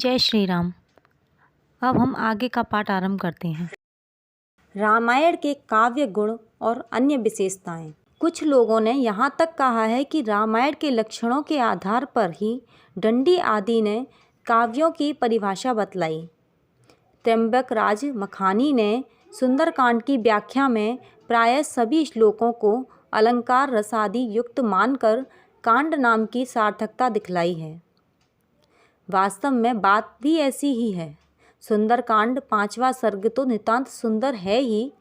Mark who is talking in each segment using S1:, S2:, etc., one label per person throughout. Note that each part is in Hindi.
S1: जय श्री राम। अब हम आगे का पाठ आरंभ करते हैं।
S2: रामायण के काव्य गुण और अन्य विशेषताएं। कुछ लोगों ने यहाँ तक कहा है कि रामायण के लक्षणों के आधार पर ही दंडी आदि ने काव्यों की परिभाषा बतलाई। त्र्यंबक राज मखानी ने सुंदरकांड की व्याख्या में प्रायः सभी श्लोकों को अलंकार रसादि युक्त मानकर कांड नाम की सार्थकता दिखलाई है। वास्तव में बात भी ऐसी ही है। सुंदरकांड 5वां सर्ग तो नितांत सुंदर है ही,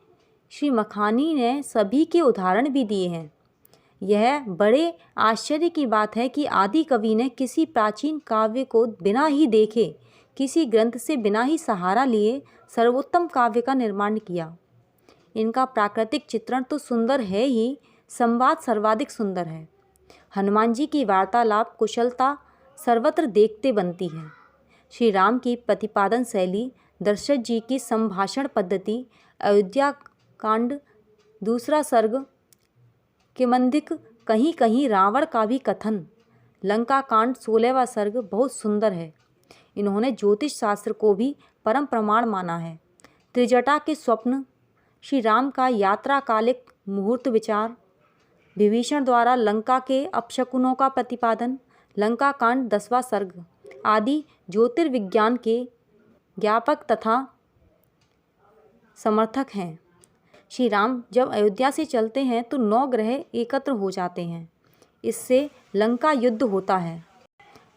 S2: श्री मखानी ने सभी के उदाहरण भी दिए हैं। यह बड़े आश्चर्य की बात है कि आदि कवि ने किसी प्राचीन काव्य को बिना ही देखे, किसी ग्रंथ से बिना ही सहारा लिए सर्वोत्तम काव्य का निर्माण किया। इनका प्राकृतिक चित्रण तो सुंदर है ही, संवाद सर्वाधिक सुंदर है। हनुमान जी की वार्तालाप कुशलता सर्वत्र देखते बनती है। श्री राम की प्रतिपादन शैली, दशरथ जी की संभाषण पद्धति, अयोध्या कांड 2 सर्ग किमंदिक, कहीं कहीं रावण का भी कथन, लंका कांड 16वां सर्ग बहुत सुंदर है। इन्होंने ज्योतिष शास्त्र को भी परम प्रमाण माना है। त्रिजटा के स्वप्न, श्री राम का यात्राकालिक मुहूर्त विचार, विभीषण द्वारा लंका के अपशकुनों का प्रतिपादन, लंका कांड 10वां सर्ग आदि ज्योतिर्विज्ञान के ज्ञापक तथा समर्थक हैं। श्री राम जब अयोध्या से चलते हैं तो 9 ग्रह एकत्र हो जाते हैं। इससे लंका युद्ध होता है।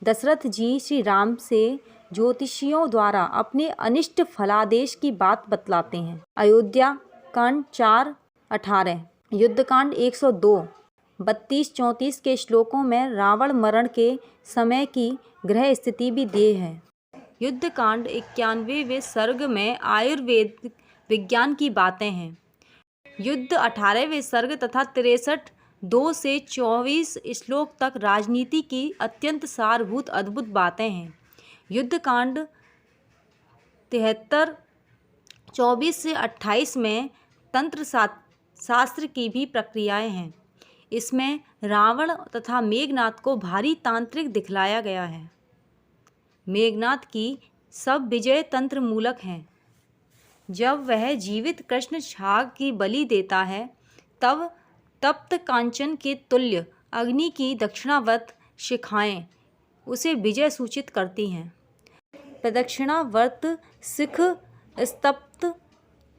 S2: दशरथ जी श्री राम से ज्योतिषियों द्वारा अपने अनिष्ट फलादेश की बात बतलाते हैं। अयोध्या कांड 4:18, युद्धकांड 102 32-34 के श्लोकों में रावण मरण के समय की ग्रह स्थिति भी दी है। युद्धकांड 91वें सर्ग में आयुर्वेद विज्ञान की बातें हैं। युद्ध 18वें सर्ग तथा 63 2 से 24 श्लोक तक राजनीति की अत्यंत सारभूत अद्भुत बातें हैं। युद्धकांड 73 24 से 28 में तंत्र शास्त्र की भी प्रक्रियाएं हैं। इसमें रावण तथा मेघनाथ को भारी तांत्रिक दिखलाया गया है। मेघनाथ की सब विजय तंत्र मूलक हैं। जब वह जीवित कृष्ण छाग की बलि देता है तब तप्त कांचन के तुल्य अग्नि की दक्षिणावर्त शिखाएं उसे विजय सूचित करती हैं। प्रदक्षिणावर्त शिख स्तप्त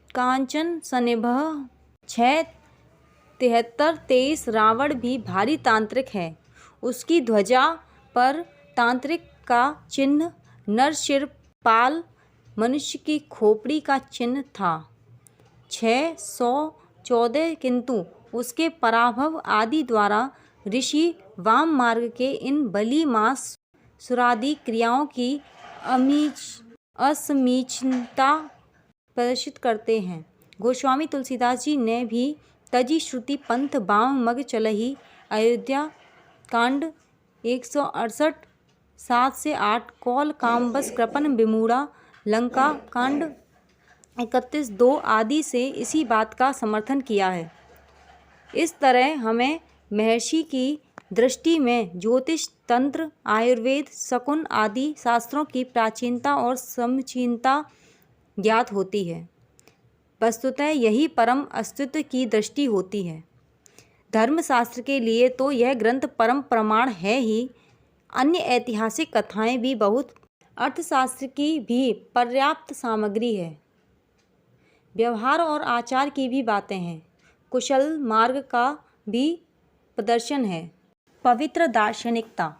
S2: कांचन सनिभः 6:73-23 रावण भी भारी तांत्रिक है। उसकी ध्वजा पर तांत्रिक का चिन्ह, नरशिरपाल मनुष्य की खोपड़ी का चिन्ह था। 614 किंतु उसके पराभव आदि द्वारा ऋषि वाम मार्ग के इन बलि मास सुरादि क्रियाओं की असमीचीनता प्रदर्शित करते हैं। गोस्वामी तुलसीदास जी ने भी तजी श्रुति पंथ बाम मग चलही, अयोध्या कांड 168 7 से 8 कौल कामबस कृपन विमूढ़ा, लंका कांड 31:2 आदि से इसी बात का समर्थन किया है। इस तरह हमें महर्षि की दृष्टि में ज्योतिष, तंत्र, आयुर्वेद, शकुन आदि शास्त्रों की प्राचीनता और समीचीनता ज्ञात होती है। वस्तुतः यही परम अस्तित्व की दृष्टि होती है। धर्मशास्त्र के लिए तो यह ग्रंथ परम प्रमाण है ही, अन्य ऐतिहासिक कथाएं भी बहुत, अर्थशास्त्र की भी पर्याप्त सामग्री है, व्यवहार और आचार की भी बातें हैं, कुशल मार्ग का भी प्रदर्शन है। पवित्र दार्शनिकता,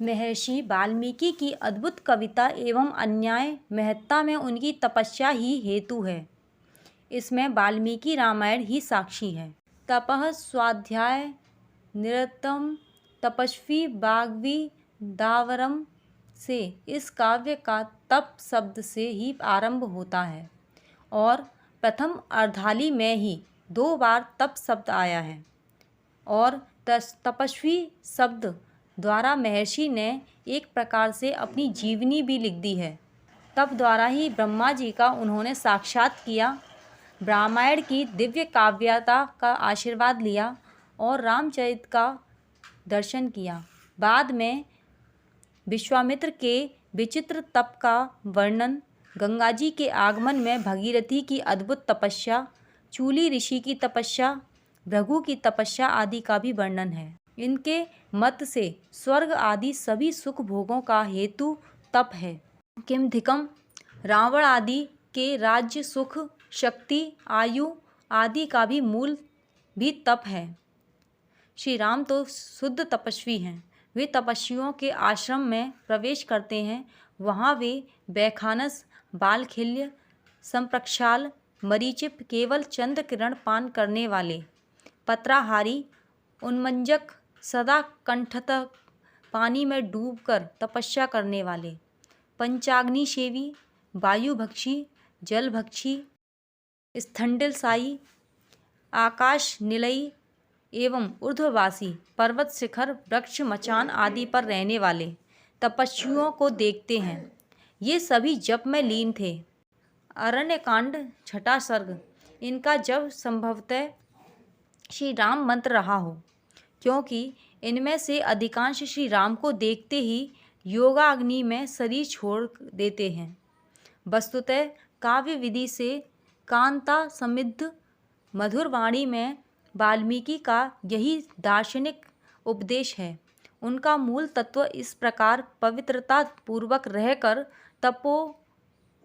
S2: महर्षि वाल्मीकि की अद्भुत कविता एवं अन्याय महत्ता में उनकी तपस्या ही हेतु है। इसमें वाल्मीकि रामायण ही साक्षी है। तपः स्वाध्याय निरतम तपस्वी बाग्वी दावरम से इस काव्य का तप शब्द से ही आरंभ होता है और प्रथम अर्धाली में ही 2 बार तप शब्द आया है और तपस्वी शब्द द्वारा महर्षि ने एक प्रकार से अपनी जीवनी भी लिख दी है। तप द्वारा ही ब्रह्मा जी का उन्होंने साक्षात किया, रामायण की दिव्य काव्यता का आशीर्वाद लिया और रामचरित का दर्शन किया। बाद में विश्वामित्र के विचित्र तप का वर्णन, गंगा जी के आगमन में भगीरथी की अद्भुत तपस्या, चूली ऋषि की तपस्या, भृगु की तपस्या आदि का भी वर्णन है। इनके मत से स्वर्ग आदि सभी सुख भोगों का हेतु तप है। किमधिकम, रावण आदि के राज्य, सुख, शक्ति, आयु आदि का भी मूल भी तप है। श्री राम तो शुद्ध तपस्वी हैं। वे तपस्वियों के आश्रम में प्रवेश करते हैं। वहाँ वे बैखानस, बालखिल्य, संप्रक्षाल, मरीचिप, केवल चंद्र किरण पान करने वाले, पत्राहारी, उन्मंजक, सदा कंठतः पानी में डूबकर तपस्या करने वाले, पंचाग्नि सेवी, वायुभक्षी, जलभक्षी, स्थंडिलसाई, आकाश निलयी एवं ऊर्ध्ववासी, पर्वत शिखर, वृक्ष, मचान आदि पर रहने वाले तपस्वियों को देखते हैं। ये सभी जप में लीन थे। अरण्यकांड 6वां सर्ग। इनका जप संभवतः श्री राम मंत्र रहा हो, क्योंकि इनमें से अधिकांश श्री राम को देखते ही योगाग्नि में शरीर छोड़ देते हैं। वस्तुतः काव्य विधि से कांता समृद्ध मधुर वाणी में वाल्मीकि का यही दार्शनिक उपदेश है। उनका मूल तत्व इस प्रकार पवित्रता पूर्वक रहकर तपो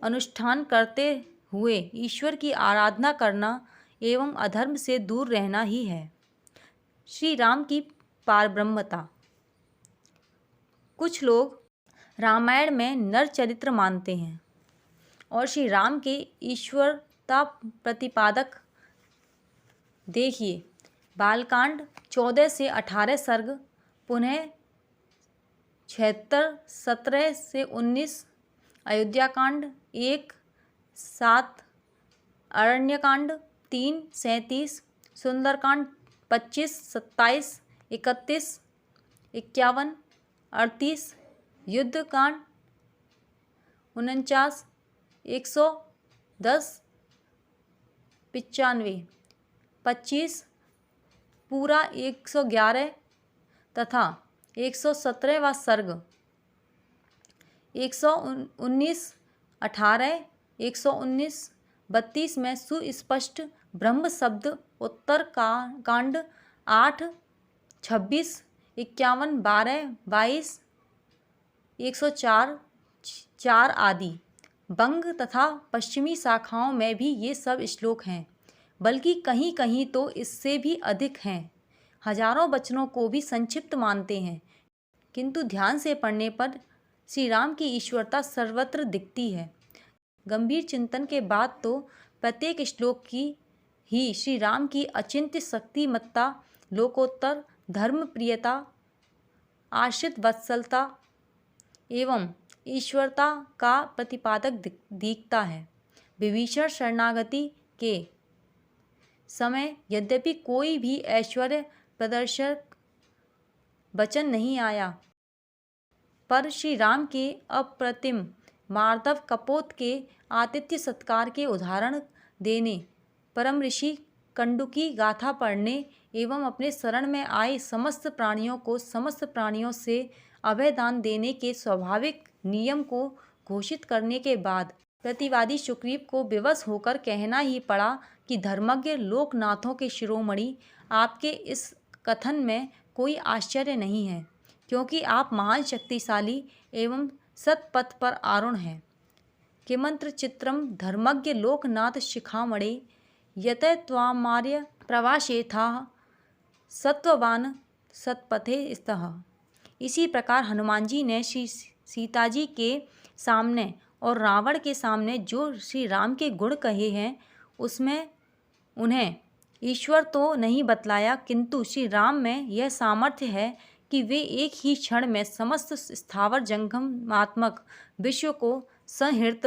S2: अनुष्ठान करते हुए ईश्वर की आराधना करना एवं अधर्म से दूर रहना ही है। श्री राम की पारब्रह्मता। कुछ लोग रामायण में नर चरित्र मानते हैं और श्री राम के ईश्वरता प्रतिपादक। देखिए, बालकांड 14 से 18 सर्ग, पुनः 76 17 से 19, अयोध्याकांड 1-7, अरण्यकांड 3 37, सुंदरकांड 25 27 31 51 38, युद्धकांड 49 110 95 25 पूरा 111 तथा 117वां सर्ग 119 18 119 32 में सुस्पष्ट ब्रह्म शब्द, उत्तर कांड 8 26 51 12 22 104 4 आदि। बंग तथा पश्चिमी शाखाओं में भी ये सब श्लोक हैं, बल्कि कहीं कहीं तो इससे भी अधिक हैं। हजारों वचनों को भी संक्षिप्त मानते हैं, किंतु ध्यान से पढ़ने पर श्री राम की ईश्वरता सर्वत्र दिखती है। गंभीर चिंतन के बाद तो प्रत्येक श्लोक की ही श्री राम की अचिंत्य शक्तिमत्ता, लोकोत्तर धर्म प्रियता, आश्रित वत्सलता एवं ईश्वरता का प्रतिपादक दिखता है। विभीषण शरणागति के समय यद्यपि कोई भी ऐश्वर्य प्रदर्शक वचन नहीं आया, पर श्री राम के अप्रतिम मार्दव कपोत के आतिथ्य सत्कार के उदाहरण देने, परम ऋषि कंडू की गाथा पढ़ने एवं अपने शरण में आए समस्त प्राणियों को समस्त प्राणियों से अभयदान देने के स्वाभाविक नियम को घोषित करने के बाद प्रतिवादी सुग्रीव को विवश होकर कहना ही पड़ा कि धर्मज्ञ लोकनाथों के शिरोमणि, आपके इस कथन में कोई आश्चर्य नहीं है, क्योंकि आप महान शक्तिशाली एवं सत्पथ पर आरूढ़ हैं। किमंत्र चित्रम धर्मज्ञ लोकनाथ शिखामणे यत त्वामार्य प्रवासेथा सत्ववान सत्पथे स्तः। इसी प्रकार हनुमान जी ने श्री सीता जी के सामने और रावण के सामने जो श्री राम के गुण कहे हैं, उसमें उन्हें ईश्वर तो नहीं बतलाया, किंतु श्री राम में यह सामर्थ्य है कि वे एक ही क्षण में समस्त स्थावर जंगमात्मक विश्व को संहृत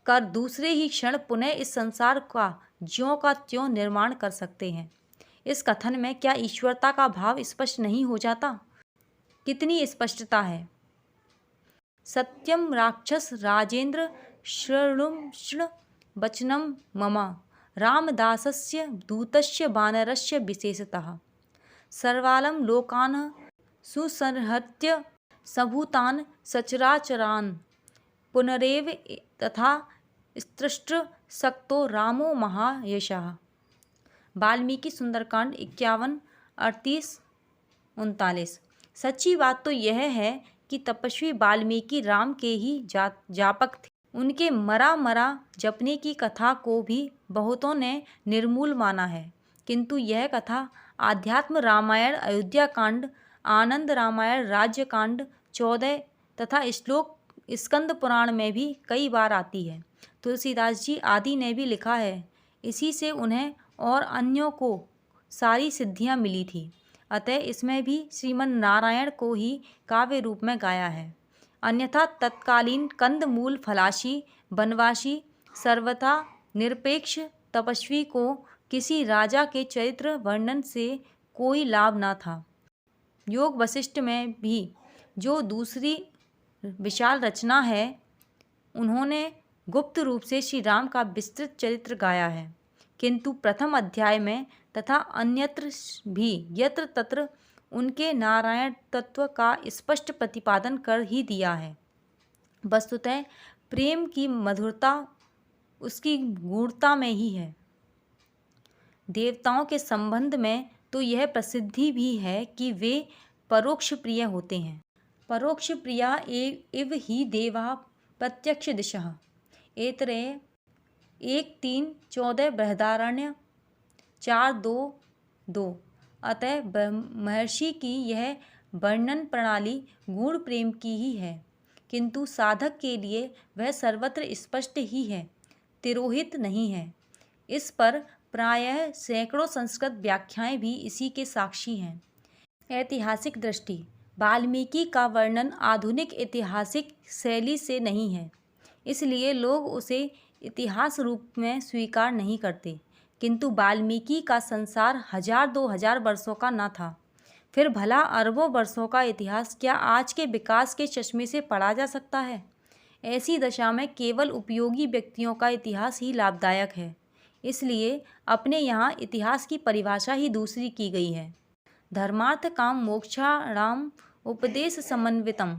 S2: कर दूसरे ही क्षण पुनः इस संसार का ज्यों का त्यों निर्माण कर सकते हैं। इस कथन में क्या ईश्वरता का भाव स्पष्ट नहीं हो जाता? कितनी स्पष्टता है। सत्यम राक्षस राजेंद्र शृणु वचनम मम रामदासस्य दूतस्य वानरस्य विशेषतः सर्वालं लोकान् सुसंहृत्य संभूतान सचराचरान् पुनरेव तथा स्त्रष्ट सक्तो रामो महायशः। वाल्मीकि सुंदरकांड 51, 38, 39। सच्ची बात तो यह है कि तपस्वी वाल्मीकि राम के ही जापक थे। उनके मरा मरा जपने की कथा को भी बहुतों ने निर्मूल माना है, किंतु यह कथा आध्यात्म रामायण अयोध्या कांड, आनंद रामायण राज्य कांड 14 तथा श्लोक स्कंद पुराण में भी कई बार आती है। तुलसीदास जी आदि ने भी लिखा है, इसी से उन्हें और अन्यों को सारी सिद्धियां मिली थी। अतः इसमें भी श्रीमन नारायण को ही काव्य रूप में गाया है। अन्यथा तत्कालीन कंदमूल फलाशी वनवासी सर्वथा निरपेक्ष तपस्वी को किसी राजा के चरित्र वर्णन से कोई लाभ न था। योग वशिष्ठ में भी जो दूसरी विशाल रचना है, उन्होंने गुप्त रूप से श्री राम का विस्तृत चरित्र गाया है, किंतु प्रथम अध्याय में तथा अन्यत्र भी यत्र तत्र उनके नारायण तत्व का स्पष्ट प्रतिपादन कर ही दिया है। वस्तुतः प्रेम की मधुरता उसकी गूढ़ता में ही है। देवताओं के संबंध में तो यह प्रसिद्धि भी है कि वे परोक्ष प्रिय होते हैं। परोक्ष प्रिया इव ही देवा प्रत्यक्ष दिशः। एतरे 1:3-14 बृहदारण्य 4:2-2। अतः महर्षि की यह वर्णन प्रणाली गूढ़ प्रेम की ही है, किंतु साधक के लिए वह सर्वत्र स्पष्ट ही है, तिरोहित नहीं है। इस पर प्रायः सैकड़ों संस्कृत व्याख्याएं भी इसी के साक्षी हैं। ऐतिहासिक दृष्टि। वाल्मीकि का वर्णन आधुनिक ऐतिहासिक शैली से नहीं है, इसलिए लोग उसे इतिहास रूप में स्वीकार नहीं करते, किंतु वाल्मीकि का संसार 1000-2000 वर्षों का न था, फिर भला अरबों वर्षों का इतिहास क्या आज के विकास के चश्मे से पढ़ा जा सकता है? ऐसी दशा में केवल उपयोगी व्यक्तियों का इतिहास ही लाभदायक है, इसलिए अपने यहाँ इतिहास की परिभाषा ही दूसरी की गई है। धर्मार्थ काम मोक्षाणाम उपदेश समन्वितम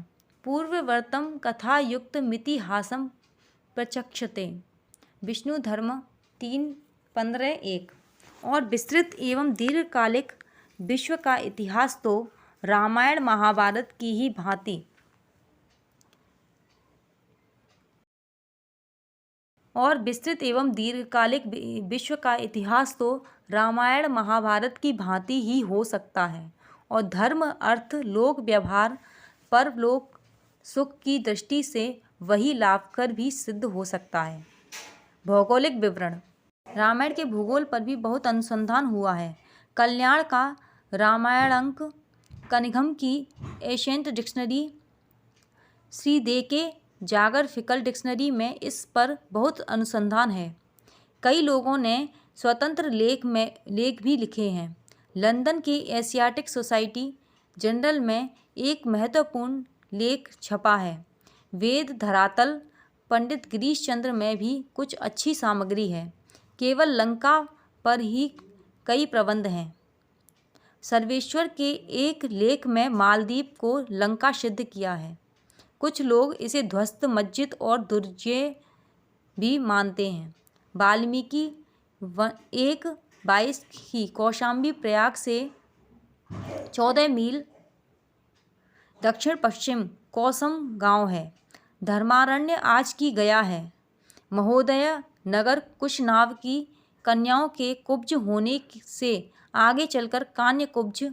S2: पूर्ववर्तम कथायुक्त मितिहासम प्रचक्षते। विष्णु धर्म 3:15-1। और विस्तृत एवं दीर्घकालिक विश्व का इतिहास तो रामायण महाभारत की ही भांति विश्व का इतिहास तो रामायण महाभारत की भांति ही हो सकता है, और धर्म अर्थ लोक व्यवहार परलोक सुख की दृष्टि से वही लाभकर भी सिद्ध हो सकता है। भौगोलिक विवरण। रामायण के भूगोल पर भी बहुत अनुसंधान हुआ है। कल्याण का रामायणांक, कनिघम की एशियंट डिक्शनरी, श्री दे के जागर फिकल डिक्शनरी में इस पर बहुत अनुसंधान है। कई लोगों ने स्वतंत्र लेख भी लिखे हैं। लंदन के एशियाटिक सोसाइटी जर्नल में एक महत्वपूर्ण लेख छपा है। वेद धरातल पंडित गिरीश चंद्र में भी कुछ अच्छी सामग्री है। केवल लंका पर ही कई प्रबंध हैं। सर्वेश्वर के एक लेख में मालदीव को लंका सिद्ध किया है। कुछ लोग इसे ध्वस्त मस्जिद और दुर्जय भी मानते हैं। वाल्मीकि 1:22 की कौशाम्बी प्रयाग से 14 मील दक्षिण पश्चिम कौसम गांव है। धर्मारण्य आज की गया है। महोदय नगर कुशनाव की कन्याओं के कुब्ज होने से आगे चलकर कान्य कुब्ज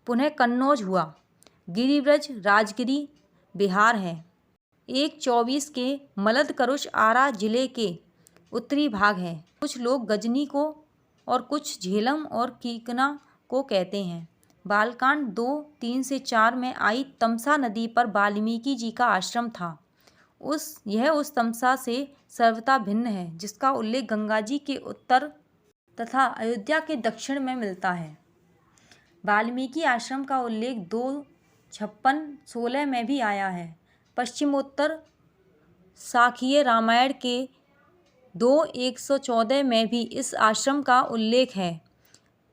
S2: पुनः कन्नौज हुआ। गिरिव्रज राजगिरी बिहार है। 1:24 के मलद करुष आरा जिले के उत्तरी भाग है। कुछ लोग गजनी को और कुछ झेलम और कीकना को कहते हैं। बालकांड 2:3-4 में आई तमसा नदी पर वाल्मीकि जी का आश्रम था। यह उस तमसा से सर्वथा भिन्न है जिसका उल्लेख गंगा जी के उत्तर तथा अयोध्या के दक्षिण में मिलता है। वाल्मीकि आश्रम का उल्लेख 2:56-16 में भी आया है। पश्चिमोत्तर शाकीय रामायण के 2:114 में भी इस आश्रम का उल्लेख है।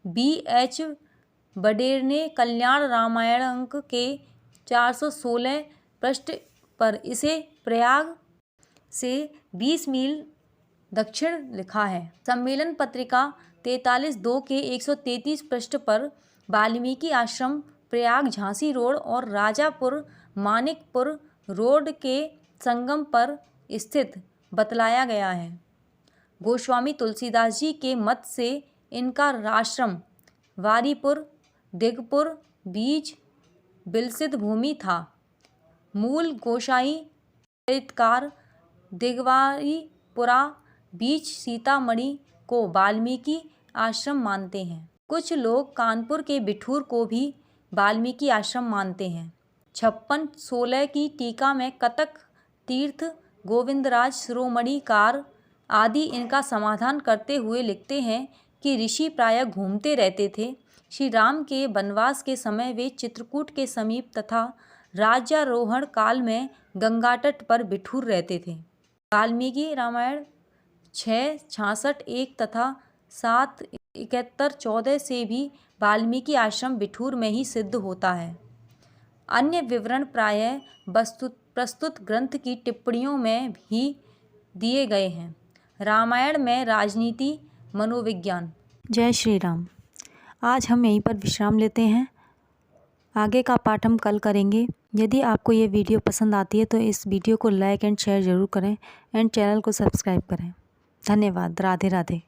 S2: B.H. बडेर ने कल्याण रामायणांक के 416 पृष्ठ पर इसे प्रयाग से 20 मील दक्षिण लिखा है। सम्मेलन पत्रिका 43-2 के 133 पृष्ठ पर वाल्मीकि आश्रम प्रयाग झांसी रोड और राजापुर मानिकपुर रोड के संगम पर स्थित बतलाया गया है। गोस्वामी तुलसीदास जी के मत से इनका आश्रम वारीपुर दिगपुर बीच बिलसित भूमि था। मूल गोसाई चरितकार दिगवारीपुरा बीच सीतामढ़ी को वाल्मीकि आश्रम मानते हैं। कुछ लोग कानपुर के बिठूर को भी वाल्मीकि आश्रम मानते हैं। 56-16 की टीका में कतक तीर्थ गोविंदराज शिरोमणिकार आदि इनका समाधान करते हुए लिखते हैं कि ऋषि प्रायः घूमते रहते थे। श्री राम के वनवास के समय वे चित्रकूट के समीप तथा राज्यारोहण काल में गंगा तट पर बिठूर रहते थे। वाल्मीकि रामायण 6:66-1 तथा 7:71-14 से भी वाल्मीकि आश्रम बिठूर में ही सिद्ध होता है। अन्य विवरण प्रायः प्रस्तुत ग्रंथ की टिप्पणियों में ही दिए गए हैं। रामायण में राजनीति मनोविज्ञान।
S1: जय श्री राम। आज हम यहीं पर विश्राम लेते हैं। आगे का पाठ हम कल करेंगे। यदि आपको ये वीडियो पसंद आती है तो इस वीडियो को लाइक एंड शेयर ज़रूर करें एंड चैनल को सब्सक्राइब करें। धन्यवाद। राधे राधे।